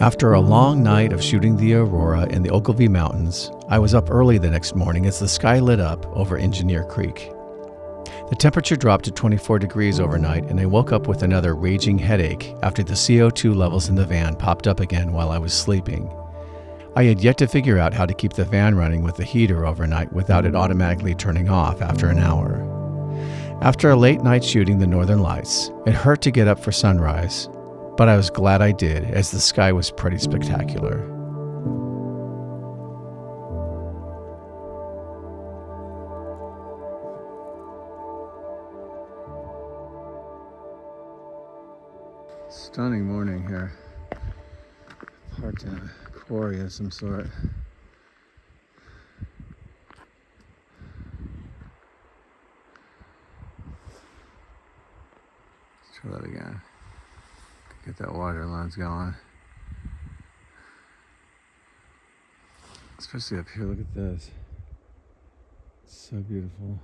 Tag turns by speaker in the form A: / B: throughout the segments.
A: After a long night of shooting the aurora in the Ogilvy Mountains, I was up early the next morning as the sky lit up over Engineer Creek. The temperature dropped to 24 degrees overnight, and I woke up with another raging headache after the CO2 levels in the van popped up again while I was sleeping. I had yet to figure out how to keep the van running with the heater overnight without it automatically turning off after an hour. After a late night shooting the Northern Lights, it hurt to get up for sunrise, but I was glad I did, as the sky was pretty spectacular. Stunning morning here. Parked in a quarry of some sort. Let's try that again. Get that water lens going. Especially up here, look at this. It's so beautiful.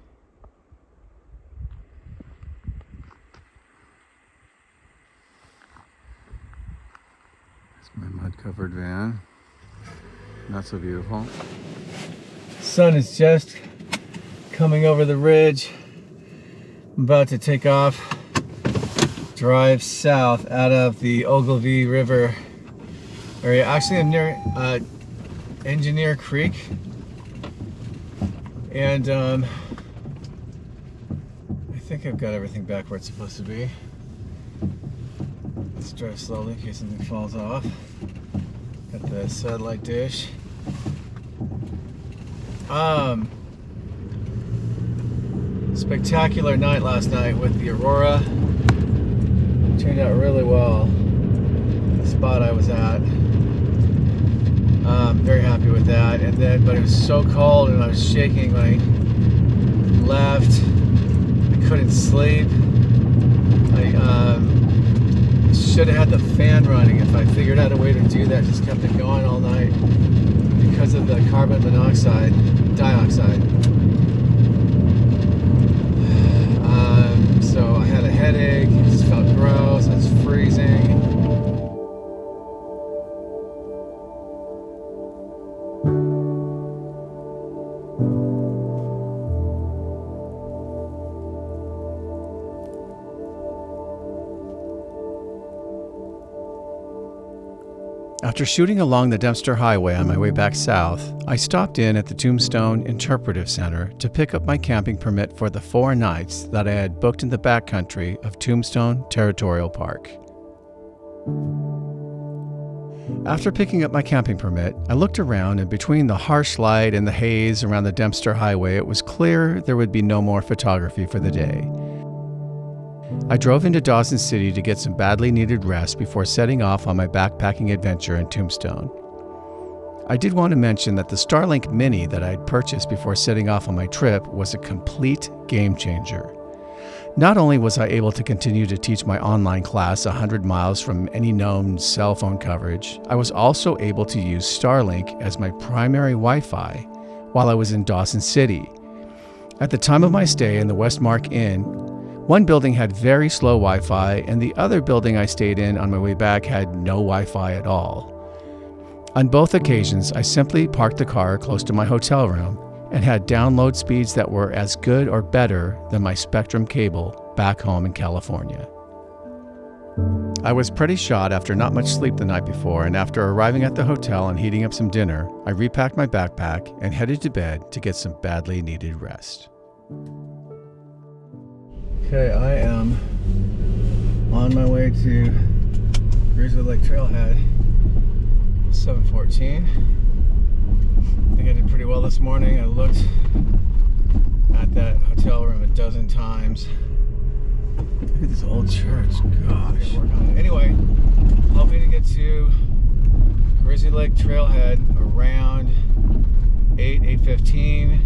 A: It's my mud-covered van. Not so beautiful. Sun is just coming over the ridge. I'm about to take off. Drive south out of the Ogilvy River area. Actually, I'm near Engineer Creek, and I think I've got everything back where it's supposed to be. Let's drive slowly in case something falls off. Got the satellite dish. Spectacular night last night with the aurora. Turned out really well. The spot I was at. Very happy with that. And then, but it was so cold and I was shaking when I left. I couldn't sleep. I should have had the fan running if I figured out a way to do that. Just kept it going all night because of the carbon dioxide. So I had a headache, it just felt gross, I was freezing. After shooting along the Dempster Highway on my way back south, I stopped in at the Tombstone Interpretive Center to pick up my camping permit for the 4 nights that I had booked in the backcountry of Tombstone Territorial Park. After picking up my camping permit, I looked around, and between the harsh light and the haze around the Dempster Highway, it was clear there would be no more photography for the day. I drove into Dawson City to get some badly needed rest before setting off on my backpacking adventure in Tombstone. I did want to mention that the Starlink Mini that I had purchased before setting off on my trip was a complete game changer. Not only was I able to continue to teach my online class 100 miles from any known cell phone coverage, I was also able to use Starlink as my primary Wi-Fi while I was in Dawson City. At the time of my stay in the Westmark Inn, one building had very slow Wi-Fi, and the other building I stayed in on my way back had no Wi-Fi at all. On both occasions, I simply parked the car close to my hotel room and had download speeds that were as good or better than my Spectrum cable back home in California. I was pretty shot after not much sleep the night before, and after arriving at the hotel and heating up some dinner, I repacked my backpack and headed to bed to get some badly needed rest. Okay, I am on my way to Grizzly Lake Trailhead. 7:14. I think I did pretty well this morning. I looked at that hotel room a dozen times. Look at this old church. Gosh. Anyway, hoping to get to Grizzly Lake Trailhead around 8:15.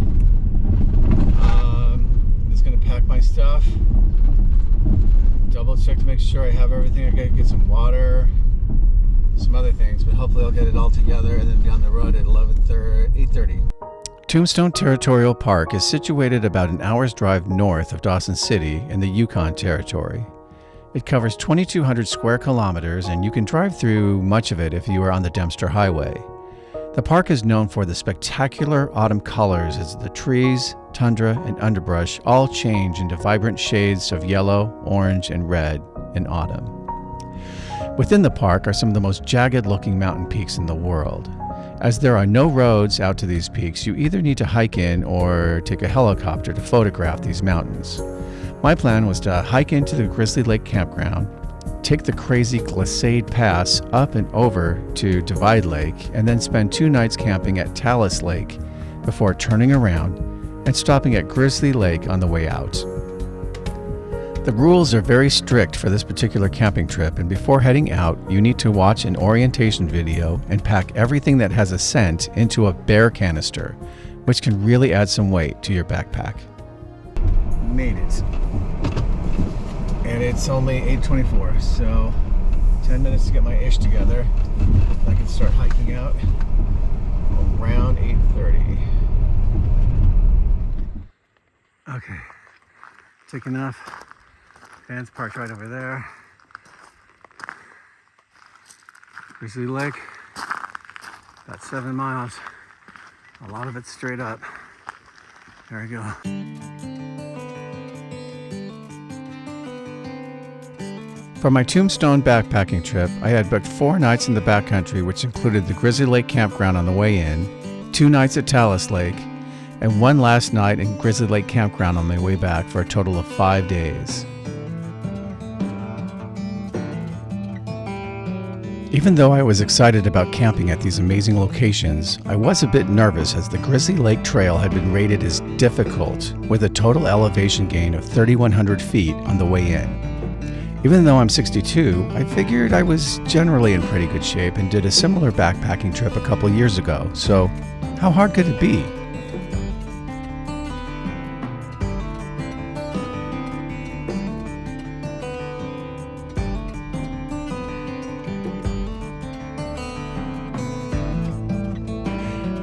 A: I'm just gonna pack my stuff. Double check to make sure I have everything. I gotta get some water, some other things, but hopefully I'll get it all together and then be on the road at 8:30. Tombstone Territorial Park is situated about an hour's drive north of Dawson City in the Yukon Territory. It covers 2,200 square kilometers, and you can drive through much of it if you are on the Dempster Highway. The park is known for the spectacular autumn colors as the trees, tundra, and underbrush all change into vibrant shades of yellow, orange, and red in autumn. Within the park are some of the most jagged-looking mountain peaks in the world. As there are no roads out to these peaks, you either need to hike in or take a helicopter to photograph these mountains. My plan was to hike into the Grizzly Lake campground, take the crazy Glissade Pass up and over to Divide Lake, and then spend 2 nights camping at Talus Lake before turning around and stopping at Grizzly Lake on the way out. The rules are very strict for this particular camping trip, and before heading out, you need to watch an orientation video and pack everything that has a scent into a bear canister, which can really add some weight to your backpack. Made it. And it's only 8:24, so 10 minutes to get my ish together. I can start hiking out around 8:30. Okay, taking off. Van's parked right over there. Grizzly Lake, about 7 miles. A lot of it straight up. There we go. For my Tombstone backpacking trip, I had booked 4 nights in the backcountry, which included the Grizzly Lake campground on the way in, 2 nights at Talus Lake, and 1 last night in Grizzly Lake campground on my way back for a total of 5 days. Even though I was excited about camping at these amazing locations, I was a bit nervous as the Grizzly Lake Trail had been rated as difficult, with a total elevation gain of 3,100 feet on the way in. Even though I'm 62, I figured I was generally in pretty good shape and did a similar backpacking trip a couple years ago, so how hard could it be?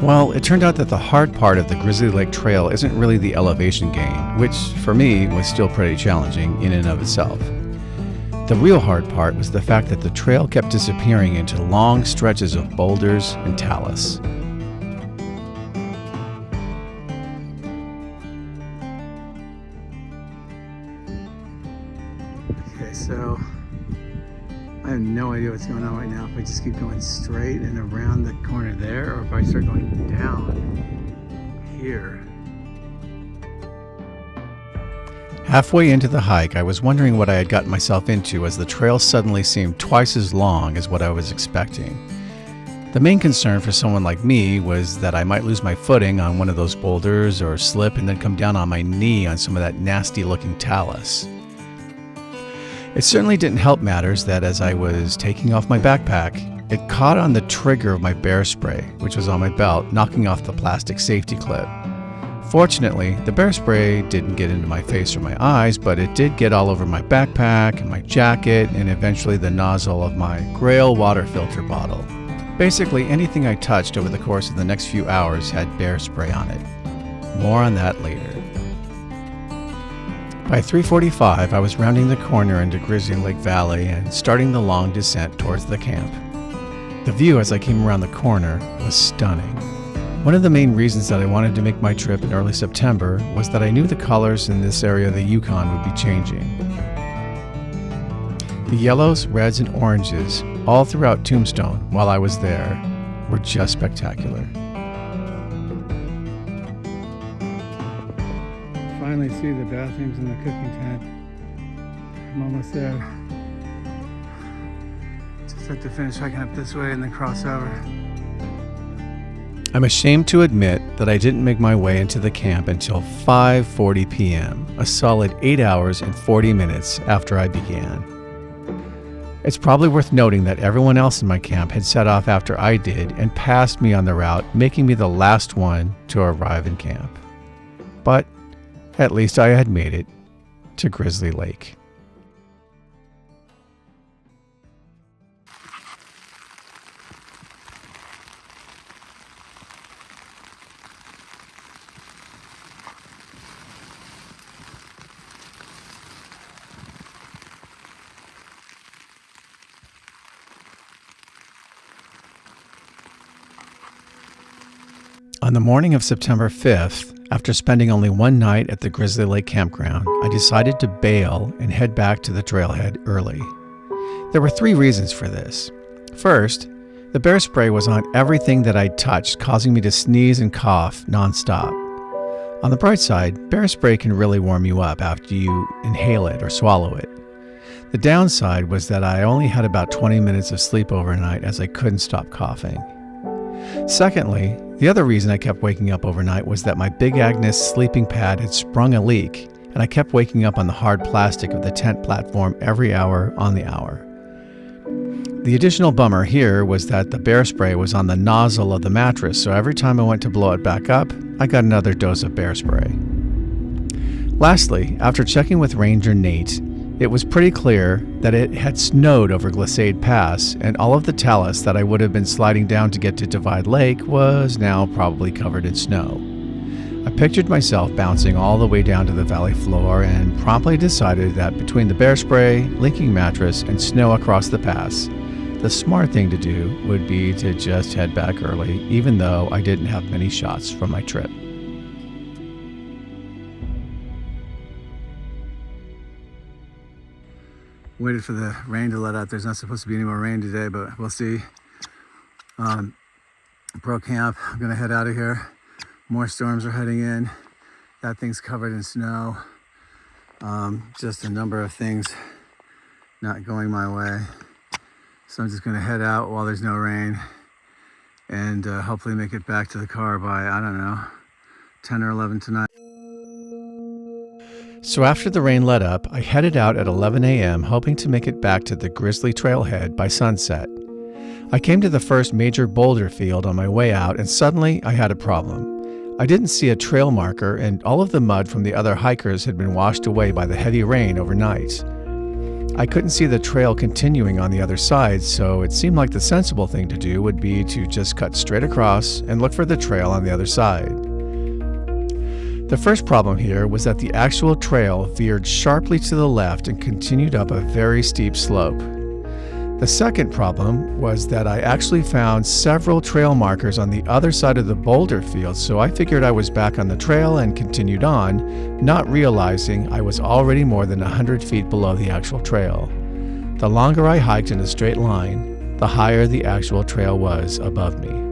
A: Well, it turned out that the hard part of the Grizzly Lake Trail isn't really the elevation gain, which for me was still pretty challenging in and of itself. The real hard part was the fact that the trail kept disappearing into long stretches of boulders and talus. Okay, so I have no idea what's going on right now. If I just keep going straight and around the corner there, or if I start going down here. Halfway into the hike, I was wondering what I had gotten myself into as the trail suddenly seemed twice as long as what I was expecting. The main concern for someone like me was that I might lose my footing on one of those boulders or slip and then come down on my knee on some of that nasty looking talus. It certainly didn't help matters that as I was taking off my backpack, it caught on the trigger of my bear spray, which was on my belt, knocking off the plastic safety clip. Fortunately, the bear spray didn't get into my face or my eyes, but it did get all over my backpack and my jacket and eventually the nozzle of my Grail water filter bottle. Basically, anything I touched over the course of the next few hours had bear spray on it. More on that later. By 3:45, I was rounding the corner into Grizzly Lake Valley and starting the long descent towards the camp. The view as I came around the corner was stunning. One of the main reasons that I wanted to make my trip in early September was that I knew the colors in this area of the Yukon would be changing. The yellows, reds, and oranges all throughout Tombstone while I was there were just spectacular. Finally see the bathrooms and the cooking tent. I'm almost there. Just have to finish hiking up this way and then cross over. I'm ashamed to admit that I didn't make my way into the camp until 5:40 p.m., a solid 8 hours and 40 minutes after I began. It's probably worth noting that everyone else in my camp had set off after I did and passed me on the route, making me the last one to arrive in camp. But at least I had made it to Grizzly Lake. On the morning of September 5th, after spending only one night at the Grizzly Lake campground, I decided to bail and head back to the trailhead early. There were 3 reasons for this. First, the bear spray was on everything that I touched, causing me to sneeze and cough nonstop. On the bright side, bear spray can really warm you up after you inhale it or swallow it. The downside was that I only had about 20 minutes of sleep overnight as I couldn't stop coughing. Secondly, the other reason I kept waking up overnight was that my Big Agnes sleeping pad had sprung a leak, and I kept waking up on the hard plastic of the tent platform every hour on the hour. The additional bummer here was that the bear spray was on the nozzle of the mattress, so every time I went to blow it back up, I got another dose of bear spray. Lastly, after checking with Ranger Nate, it was pretty clear that it had snowed over Glissade Pass, and all of the talus that I would have been sliding down to get to Divide Lake was now probably covered in snow. I pictured myself bouncing all the way down to the valley floor and promptly decided that between the bear spray, leaking mattress, and snow across the pass, the smart thing to do would be to just head back early, even though I didn't have many shots from my trip. Waited for the rain to let out. There's not supposed to be any more rain today, but we'll see. Pro camp, I'm gonna head out of here. More storms are heading in. That thing's covered in snow. Just a number of things not going my way. So I'm just gonna head out while there's no rain and hopefully make it back to the car by, I don't know, 10 or 11 tonight. So after the rain let up, I headed out at 11 a.m. hoping to make it back to the Grizzly Trailhead by sunset. I came to the first major boulder field on my way out, and suddenly I had a problem. I didn't see a trail marker, and all of the mud from the other hikers had been washed away by the heavy rain overnight. I couldn't see the trail continuing on the other side, so it seemed like the sensible thing to do would be to just cut straight across and look for the trail on the other side. The first problem here was that the actual trail veered sharply to the left and continued up a very steep slope. The second problem was that I actually found several trail markers on the other side of the boulder field, so I figured I was back on the trail and continued on, not realizing I was already more than 100 feet below the actual trail. The longer I hiked in a straight line, the higher the actual trail was above me.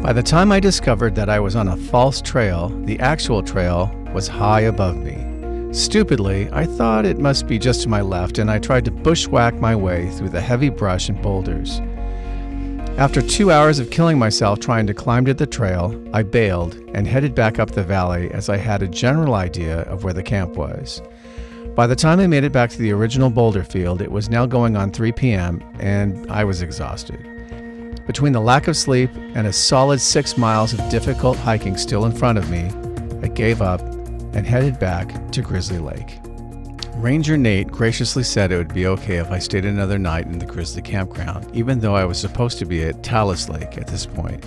A: By the time I discovered that I was on a false trail, the actual trail was high above me. Stupidly, I thought it must be just to my left, and I tried to bushwhack my way through the heavy brush and boulders. After 2 hours of killing myself trying to climb to the trail, I bailed and headed back up the valley as I had a general idea of where the camp was. By the time I made it back to the original boulder field, it was now going on 3 p.m., and I was exhausted. Between the lack of sleep and a solid 6 miles of difficult hiking still in front of me, I gave up and headed back to Grizzly Lake. Ranger Nate graciously said it would be okay if I stayed another night in the Grizzly campground, even though I was supposed to be at Talus Lake at this point.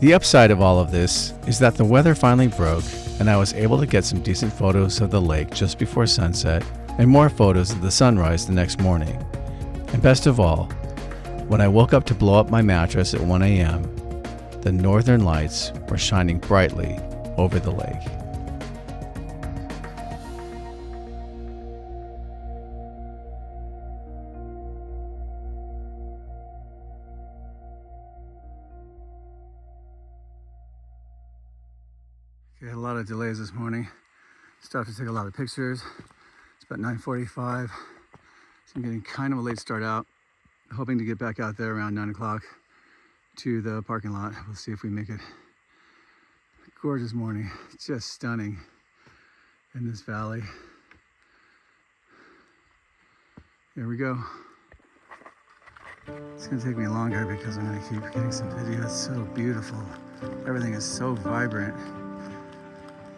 A: The upside of all of this is that the weather finally broke, and I was able to get some decent photos of the lake just before sunset and more photos of the sunrise the next morning. And best of all, when I woke up to blow up my mattress at 1 a.m., the northern lights were shining brightly over the lake. Okay, a lot of delays this morning. Stopped to take a lot of pictures. It's about 9:45. So I'm getting kind of a late start out. Hoping to get back out there around 9 o'clock to the parking lot. We'll see if we make it. Gorgeous morning, just stunning in this valley. Here we go. It's gonna take me longer because I'm gonna keep getting some video. It's so beautiful. Everything is so vibrant.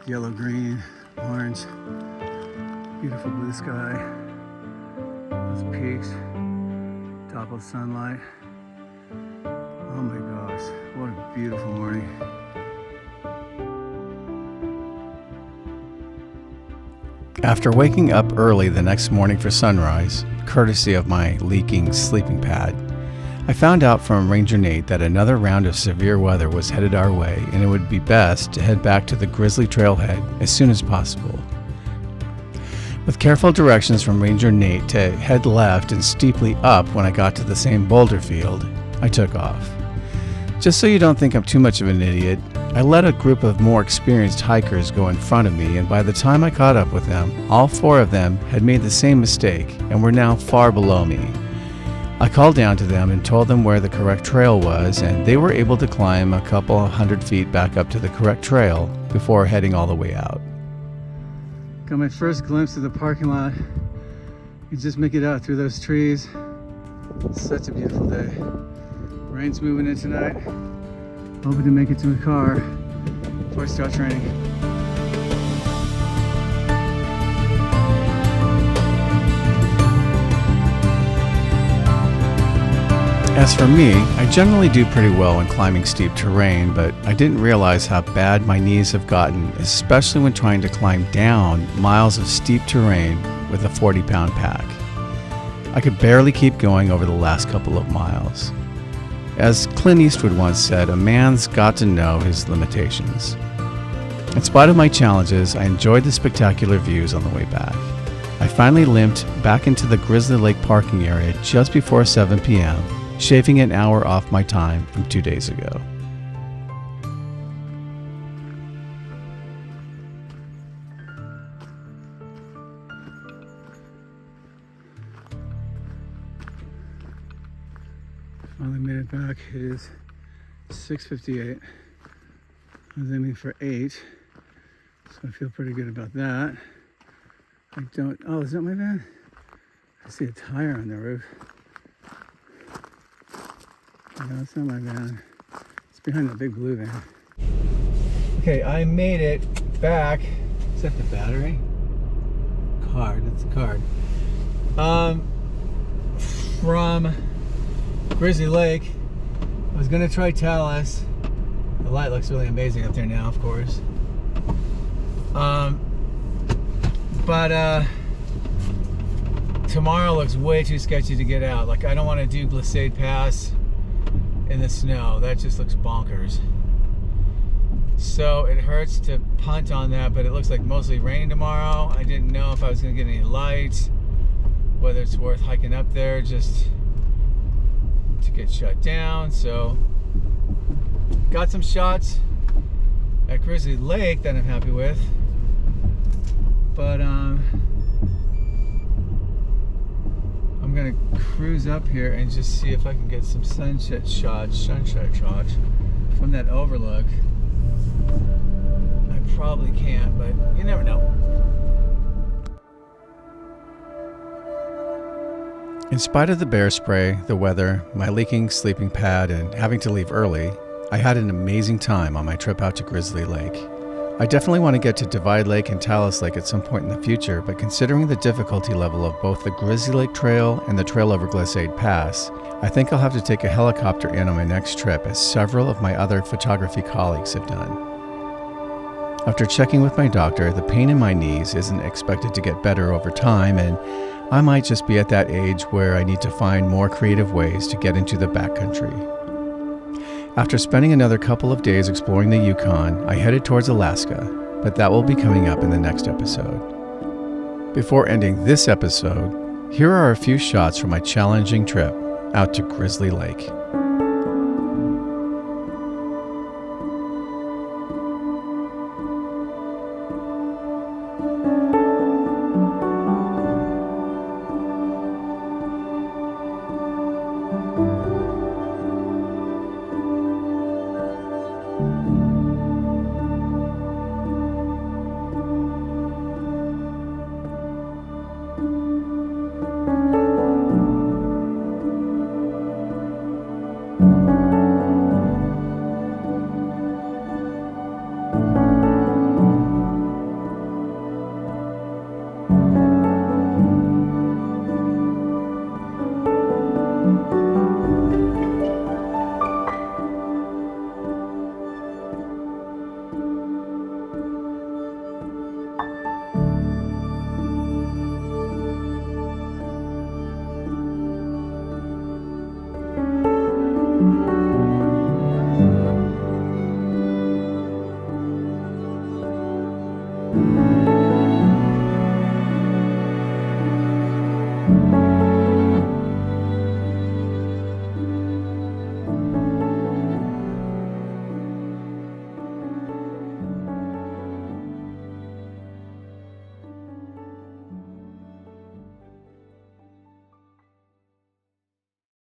A: Yellow, green, orange, beautiful blue sky. Those peaks, toppled sunlight. Oh my gosh, what a beautiful morning. After waking up early the next morning for sunrise, courtesy of my leaking sleeping pad, I found out from Ranger Nate that another round of severe weather was headed our way and it would be best to head back to the Grizzly Trailhead as soon as possible. With careful directions from Ranger Nate to head left and steeply up when I got to the same boulder field, I took off. Just so you don't think I'm too much of an idiot, I let a group of more experienced hikers go in front of me, and by the time I caught up with them, all 4 of them had made the same mistake and were now far below me. I called down to them and told them where the correct trail was, and they were able to climb a couple of 100 feet back up to the correct trail before heading all the way out. Got my first glimpse of the parking lot. You can just make it out through those trees. It's such a beautiful day. Rain's moving in tonight. Hoping to make it to the car before I start training. As for me, I generally do pretty well when climbing steep terrain, but I didn't realize how bad my knees have gotten, especially when trying to climb down miles of steep terrain with a 40-pound pack. I could barely keep going over the last couple of miles. As Clint Eastwood once said, a man's got to know his limitations. In spite of my challenges, I enjoyed the spectacular views on the way back. I finally limped back into the Grizzly Lake parking area just before 7 p.m., shaving an hour off my time from 2 days ago. Finally made it back. It is 6:58. I was aiming for 8, so I feel pretty good about that. Oh, is that my van? I see a tire on the roof. No, it's not my van. It's behind the big blue van. Okay, I made it back. Is that the battery? Card, that's the card. From Grizzly Lake. I was gonna try Talus. The light looks really amazing up there now, of course. But tomorrow looks way too sketchy to get out. Like, I don't want to do Glissade Pass in the snow. That just looks bonkers. So it hurts to punt on that, but it looks like mostly raining tomorrow. I didn't know if I was gonna get any light, whether it's worth hiking up there just to get shut down. So got some shots at Grizzly Lake that I'm happy with, but I'm gonna cruise up here and just see if I can get some sunset shots from that overlook. I probably can't, but you never know. In spite of the bear spray, the weather, my leaking sleeping pad, and having to leave early, I had an amazing time on my trip out to Grizzly Lake. I definitely want to get to Divide Lake and Talus Lake at some point in the future, but considering the difficulty level of both the Grizzly Lake Trail and the trail over Glissade Pass, I think I'll have to take a helicopter in on my next trip, as several of my other photography colleagues have done. After checking with my doctor, the pain in my knees isn't expected to get better over time, and I might just be at that age where I need to find more creative ways to get into the backcountry. After spending another couple of days exploring the Yukon, I headed towards Alaska, but that will be coming up in the next episode. Before ending this episode, here are a few shots from my challenging trip out to Grizzly Lake.